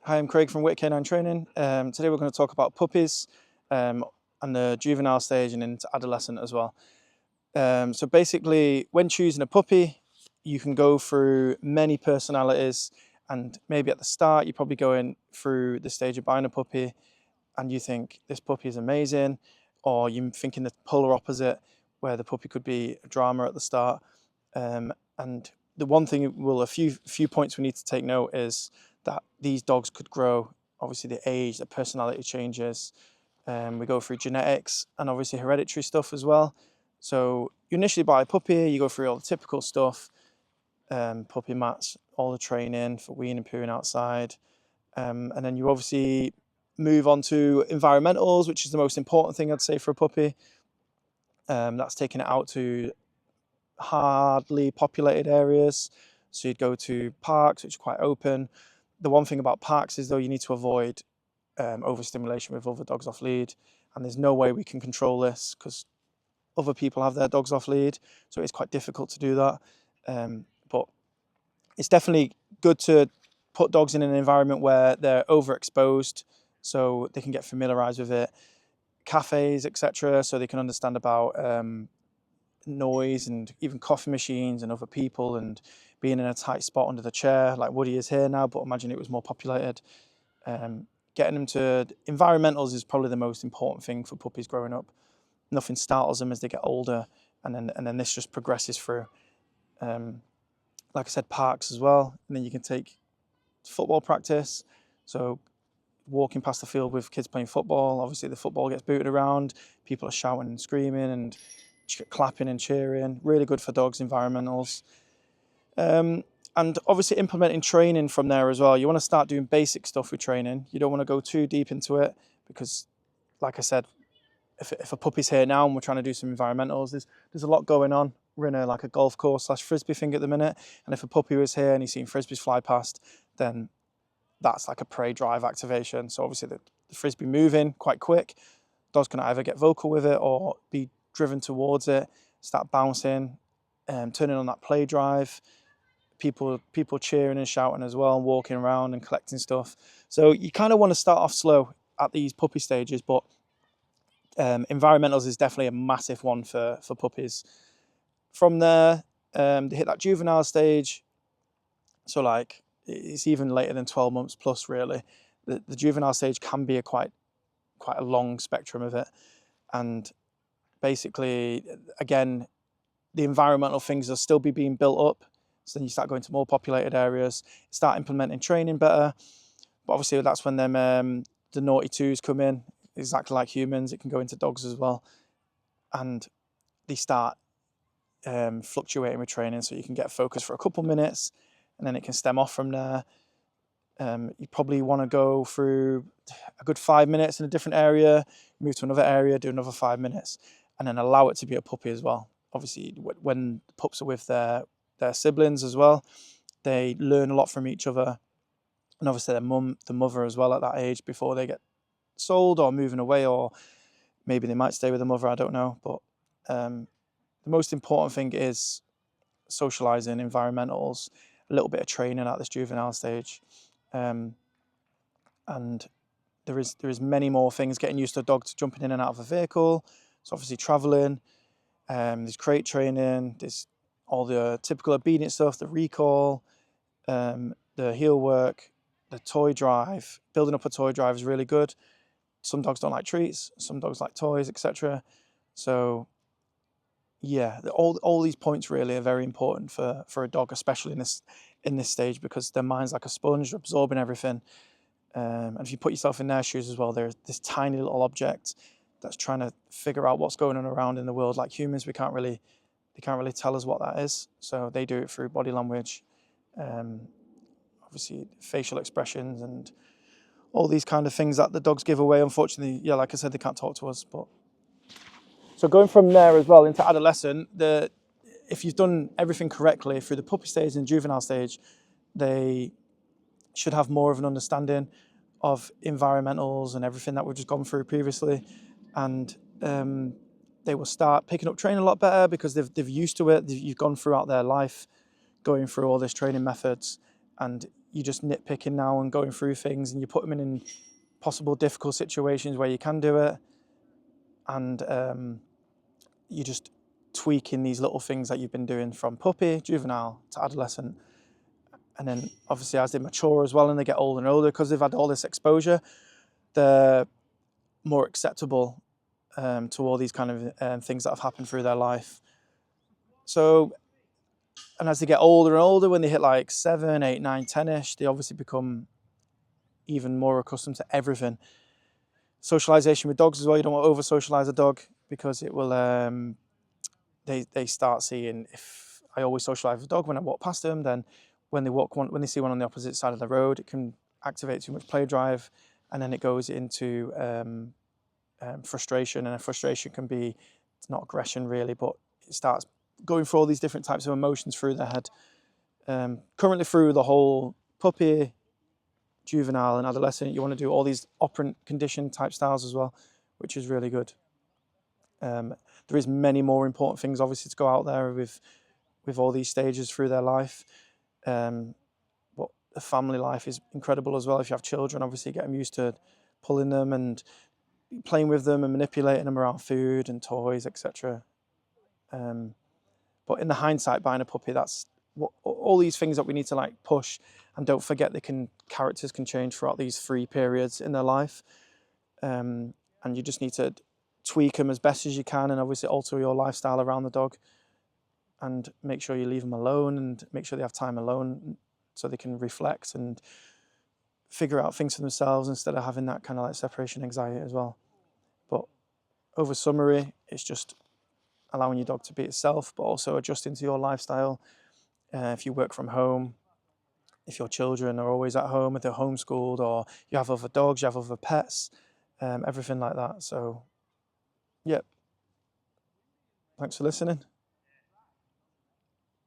Hi, I'm Craig from Wick Canine Training. Today we're going to talk about puppies and the juvenile stage and into adolescent as well. So basically, when choosing a puppy, you can go through many personalities, and maybe at the start you're probably going through the stage of buying a puppy and you think this puppy is amazing, or you're thinking the polar opposite where the puppy could be a drama at the start. And the one thing, well, a few points we need to take note is that these dogs could grow. Obviously, the age, the personality changes. We go through genetics and obviously hereditary stuff as well. So you initially buy a puppy, you go through all the typical stuff, puppy mats, all the training for weaning and pooing outside. And then you obviously move on to environmentals, which is the most important thing I'd say for a puppy. That's taking it out to hardly populated areas. So you'd go to parks, which are quite open. The one thing about parks is though you need to avoid overstimulation with other dogs off lead, and there's no way we can control this because other people have their dogs off lead, so it's quite difficult to do that. But it's definitely good to put dogs in an environment where they're overexposed so they can get familiarized with it. Cafes, etc., so they can understand about noise and even coffee machines and other people and being in a tight spot under the chair like Woody is here now, but imagine it was more populated. Getting them to environmentals is probably the most important thing for puppies growing up. Nothing startles them as they get older, and then this just progresses through. Like I said, parks as well, and then you can take football practice. So walking past the field with kids playing football, obviously the football gets booted around, people are shouting and screaming and clapping and cheering. Really good for dogs, environmentals. And obviously implementing training from there as well. You want to start doing basic stuff with training. You don't want to go too deep into it because, like I said, if a puppy's here now and we're trying to do some environmentals, there's a lot going on. We're in a golf course / frisbee thing at the minute, and if a puppy was here and he's seen frisbees fly past, then that's like a prey drive activation. So obviously the frisbee moving quite quick, dogs can either get vocal with it or be driven towards it, start bouncing, turning on that play drive. People cheering and shouting as well, and walking around and collecting stuff. So you kind of want to start off slow at these puppy stages, but environmentals is definitely a massive one for puppies. From there, they hit that juvenile stage. So like it's even later than 12 months plus really. The juvenile stage can be quite a long spectrum of it. And basically, again, the environmental things will still be being built up. So then you start going to more populated areas, start implementing training better. But obviously that's when them the naughty twos come in, exactly like humans. It can go into dogs as well. And they start fluctuating with training, so you can get focused for a couple minutes and then it can stem off from there. You probably want to go through a good 5 minutes in a different area, move to another area, do another 5 minutes, and then allow it to be a puppy as well. Obviously, when the pups are with their siblings as well, they learn a lot from each other, and obviously the mother as well at that age before they get sold or moving away, or maybe they might stay with the mother, I don't know. But the most important thing is socializing, environmentals, a little bit of training at this juvenile stage. And there is many more things, getting used to a dog to jumping in and out of a vehicle. So obviously traveling, there's crate training, there's all the typical obedience stuff, the recall, the heel work, the toy drive. Building up a toy drive is really good. Some dogs don't like treats, some dogs like toys, etc. So yeah, all these points really are very important for a dog, especially in this stage, because their mind's like a sponge, they're absorbing everything. And if you put yourself in their shoes as well, there's this tiny little object that's trying to figure out what's going on around in the world. Like humans, they can't really tell us what that is. So they do it through body language, obviously facial expressions, and all these kind of things that the dogs give away. Unfortunately, yeah, like I said, they can't talk to us. But so going from there as well into adolescent, if you've done everything correctly through the puppy stage and juvenile stage, they should have more of an understanding of environmentals and everything that we've just gone through previously, and they will start picking up training a lot better because they've used to it. You've gone throughout their life going through all this training methods, and you're just nitpicking now and going through things, and you put them in possible difficult situations where you can do it, and you're just tweaking these little things that you've been doing from puppy, juvenile to adolescent. And then obviously as they mature as well and they get older and older, because they've had all this exposure, they're more acceptable to all these kind of things that have happened through their life. So, and as they get older and older, when they hit like 7, 8, 9, 10-ish, they obviously become even more accustomed to everything. Socialization with dogs as well. You don't want to over socialize a dog, because it will, they start seeing, if I always socialize with a dog when I walk past them, then when they see one on the opposite side of the road, it can activate too much play drive, and then it goes into frustration, and a frustration can be, it's not aggression really, but it starts going through all these different types of emotions through their head. Currently through the whole puppy, juvenile and adolescent, you want to do all these operant condition type styles as well, which is really good. There is many more important things obviously to go out there with all these stages through their life. But the family life is incredible as well. If you have children, obviously get them used to pulling them and playing with them and manipulating them around food and toys, etc. But in the hindsight, buying a puppy, that's what all these things that we need to like push. And don't forget, characters can change throughout these 3 periods in their life, and you just need to tweak them as best as you can, and obviously alter your lifestyle around the dog, and make sure you leave them alone, and make sure they have time alone so they can reflect and figure out things for themselves instead of having that kind of like separation anxiety as well. But over summary, it's just allowing your dog to be itself, but also adjusting to your lifestyle. If you work from home, if your children are always at home, if they're homeschooled, or you have other dogs, you have other pets, everything like that. So, yeah. Thanks for listening.